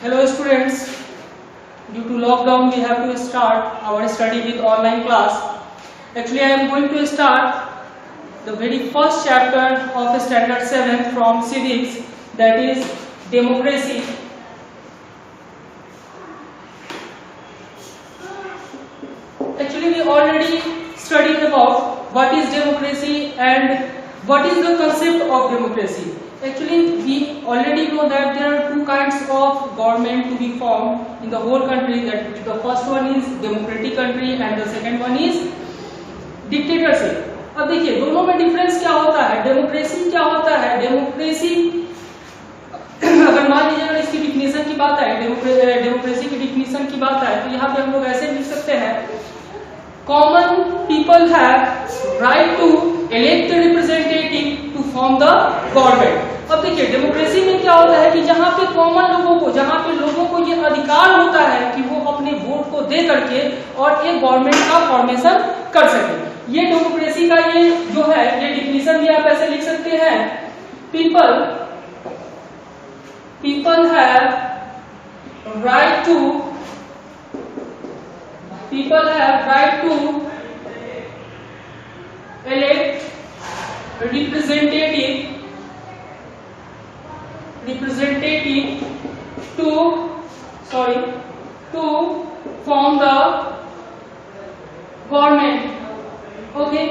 Hello students, due to lockdown we have to start our study with online class. Actually I am going to start the very first chapter of standard 7 from civics, that is democracy. Actually we already studied about what is democracy and what is the concept of democracy. Actually we already know that there are two kinds of government to be formed in the whole country. That the first one is democratic country and the second one is dictatorship. अब देखिए दोनों में difference क्या होता है, democracy क्या होता है। डेमोक्रेसी अगर मान लीजिए अगर इसकी डिफिनेशन की बात है, डेमोक्रेसी की डिफिनेशन की बात है, तो यहाँ पे हम लोग ऐसे लिख सकते हैं, common people have right to elect a representative to form the government. अब देखिए डेमोक्रेसी में क्या होता है कि जहाँ पे कॉमन लोगों को, जहाँ पे लोगों को ये अधिकार होता है कि वो अपने वोट को दे करके और एक गवर्नमेंट का फॉर्मेशन कर सके। ये डेमोक्रेसी का ये जो है ये डिफिनेशन भी आप ऐसे लिख सकते हैं, people have right to elect representative to form the government. Okay,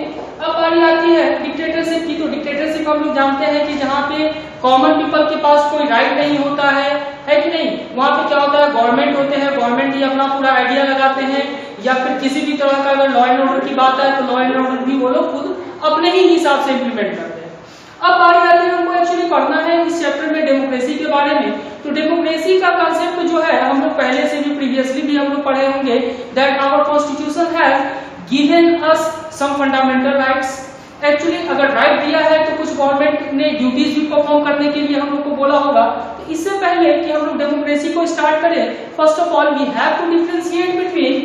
अब बारी आती है डिक्टेटरशिप की। तो डिक्टेटरशिप हम लोग जानते हैं कि जहाँ पे कॉमन पीपल के पास कोई राइट नहीं होता है कि नहीं, वहाँ पे क्या होता है, गवर्नमेंट होते हैं, गवर्नमेंट ही अपना पूरा आइडिया लगाते हैं, या फिर किसी भी तरह का अगर लॉ एंड ऑर्डर की बात है तो लॉ एंड ऑर्डर भी वो लोग खुद अपने ही हिसाब से इम्प्लीमेंट करते हैं। अब बारी आती है हमको एक्चुअली पढ़ना है इस चैप्टर में डेमोक्रेसी के बारे में। तो डेमोक्रेसी का कंसेप्ट जो है हम लोग पहले से भी प्रीवियसली भी हम लोग पढ़े होंगे, that our constitution has given us some fundamental rights. Actually अगर राइट दिया है तो कुछ गवर्नमेंट ने ड्यूटीज भी परफॉर्म करने के लिए हम लोग को बोला होगा। तो इससे पहले कि हम लोग डेमोक्रेसी को स्टार्ट करें, first of all we have to differentiate between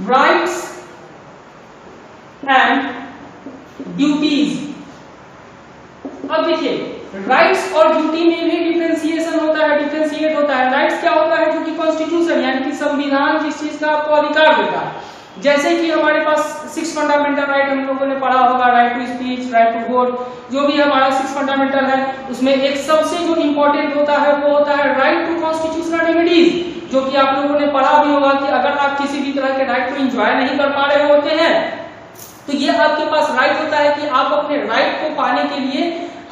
rights and duties. अब देखिए राइट्स और ड्यूटी में भी डिफरेंशिएशन होता है, डिफरेंशिएट होता है। राइट्स क्या होता है, जो कि कॉन्स्टिट्यूशन यानी कि संविधान जिस चीज का आपको अधिकार देता है, जैसे कि हमारे पास 6 फंडामेंटल राइट हम लोगों ने पढ़ा होगा, right to speech, right to vote, जो भी हमारा 6 फंडामेंटल है, उसमें एक सबसे जो इंपॉर्टेंट होता है वो होता है राइट टू कॉन्स्टिट्यूशनल रेमेडीज, जो कि आप लोगों ने पढ़ा भी होगा कि अगर आप किसी भी तरह के राइट को एंजॉय नहीं कर पा रहे होते हैं तो ये आपके पास राइट होता है कि आप अपने राइट को पाने के लिए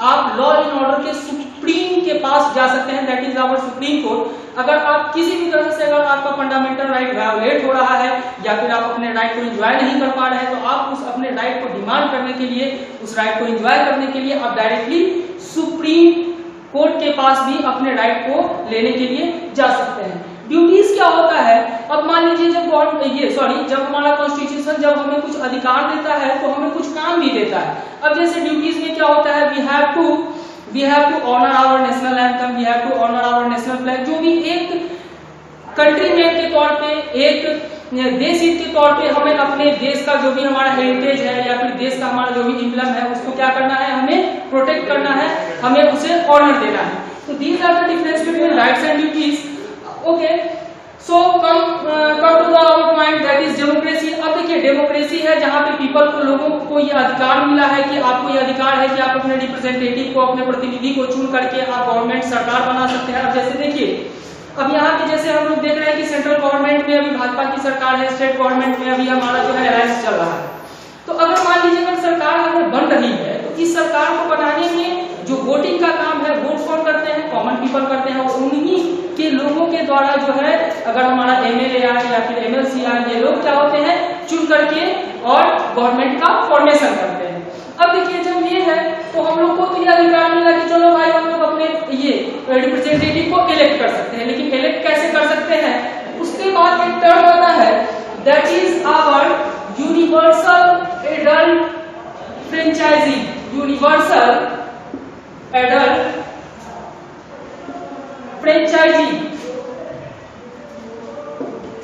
आप लॉ एंड ऑर्डर के सुप्रीम के पास जा सकते हैं, that is our supreme court. अगर आप किसी भी तरह से अगर आपका फंडामेंटल राइट वायोलेट हो रहा है या फिर आप अपने राइट को एंजॉय नहीं कर पा रहे हैं, तो आप उस अपने राइट को डिमांड करने के लिए, उस राइट को एंजॉय करने के लिए आप डायरेक्टली सुप्रीम कोर्ट के पास भी अपने राइट को लेने के लिए जा सकते हैं। ड्यूटीज क्या होता है, अब मान लीजिए जब हमारा कॉन्स्टिट्यूशन जब हमें कुछ अधिकार देता है तो हमें कुछ काम भी देता है। अब जैसे ड्यूटीज में क्या होता है, we have to honour our national anthem, we have to honour our national flag. जो भी एक कंट्री मैन के तौर पे, एक देश हित के तौर पे हमें अपने देश का जो भी हमारा हेरिटेज है या फिर देश का हमारा जो भी इम्ब्लम है उसको क्या करना है, हमें प्रोटेक्ट करना है, हमें उसे ऑनर देना है। तो these are the difference between rights and duties. Okay, so come to the our point, that is democracy. अब देखिए डेमोक्रेसी है जहाँ पे पीपल को, लोगों को ये अधिकार मिला है कि आपको ये अधिकार है कि आप अपने रिप्रेजेंटेटिव को, अपने प्रतिनिधि को चुन करके आप गवर्नमेंट सरकार बना सकते हैं। अब जैसे देखिए अब यहाँ पे जैसे हम लोग देख रहे हैं कि सेंट्रल गवर्नमेंट में अभी भाजपा की सरकार है, स्टेट गवर्नमेंट में अभी हमारा जो है अलायंस चल रहा है। तो अगर मान लीजिए अगर सरकार अगर बन रही है तो इस सरकार को बनाने में जो वोटिंग का काम है, वोट कौन करते हैं, कॉमन पीपल करते हैं, और उन्हीं के लोगों के द्वारा जो है अगर हमारा एमएलए आए या फिर एमएलसी आए, ये लोग क्या होते हैं, चुन करके और गवर्नमेंट का फॉर्मेशन करते हैं। अब देखिए जब ये है तो हम लोग को तो यह अधिकार मिला कि चलो भाई हम लोग अपने ये रिप्रेजेंटेटिव को इलेक्ट कर सकते हैं, लेकिन इलेक्ट कैसे कर सकते हैं, उसके बाद एक टर्म आता है, that is our universal adult franchise. Universal adult franchise,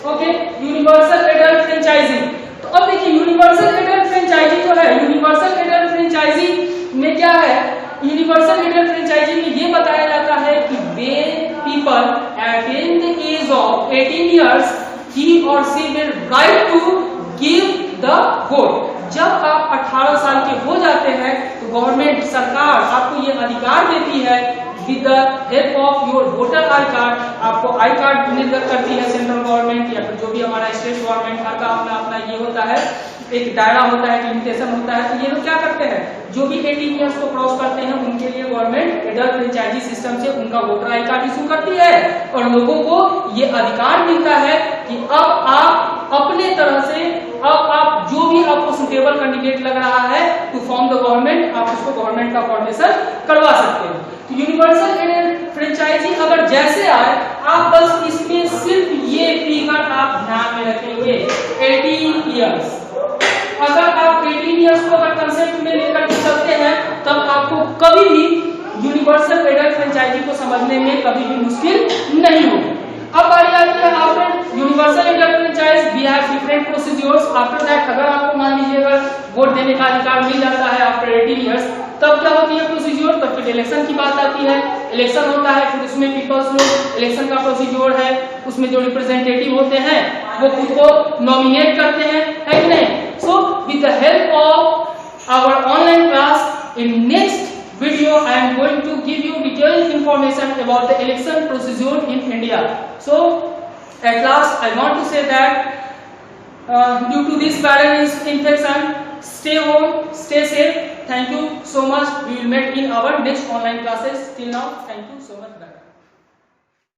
okay, universal adult franchise. तो अब देखिए यूनिवर्सल एडल्ट फ्रेंचाइजी जो है, यूनिवर्सल एडल्ट फ्रेंचाइजी में क्या है, यूनिवर्सल एडल्ट फ्रेंचाइजी में ये बताया जाता है कि वे people 18 years he or she will right to give the vote। जब आप 18 साल के हो जाते हैं तो गवर्नमेंट सरकार आपको ये अधिकार देती है with the help of your voter I card. आपको आई कार्ड निर्गत करती है सेंट्रल गवर्नमेंट या फिर जो भी हमारा स्टेट गवर्नमेंट का अपना अपना ये होता है, एक दायरा होता है, लिमिटेशन होता है। तो ये लोग क्या करते हैं, जो भी 18 इयर्स को क्रॉस करते हैं उनके लिए गवर्नमेंट एडल्ट फ्रेंचाइजी सिस्टम से उनका वोटर आई कार्ड इशू करती है और लोगों को ये अधिकार मिलता है कि अब आप अपने तरह से अब आप जो भी आपको सुटेबल कैंडिडेट लग रहा है टू फॉर्म द गवर्नमेंट, आप उसको गवर्नमेंट का फॉर्मेशन करवा सकते हैं। तो यूनिवर्सल एडेड फ्रेंचाइजी अगर जैसे आए, आप बस इसमें सिर्फ ये फिगर आप ध्यान में रखेंगे 18 इयर्स। अगर आप 18 इयर्स को अगर कंसेप्ट में लेकर के चलते हैं तब आपको कभी भी यूनिवर्सल एडेड फ्रेंचाइजी को समझने में कभी भी मुश्किल नहीं होगी। अब बारी आती है आफ्टर यूनिवर्सल एडेड franchise we have different procedures. After that अगर आपको मान लीजिएगा वोट देने का अधिकार मिल जाता है आफ्टर 18 इयर्स, तब क्या होती है प्रोसीजर, तब फिर इलेक्शन की बात आती है। इलेक्शन होता है, फिर उसमें पीपल्स लोग इलेक्शन का प्रोसीजर है, उसमें जो रिप्रेजेंटेटिव होते हैं वो खुद को नॉमिनेट करते हैं, है कि नहीं। So with the help of our online class in next video I am going to give you detailed information about the election procedure in India. So at last I want to say that due to this viral infection, stay home, stay safe. Thank you so much. We will meet in our next online classes. Till now, thank you so much. Bye.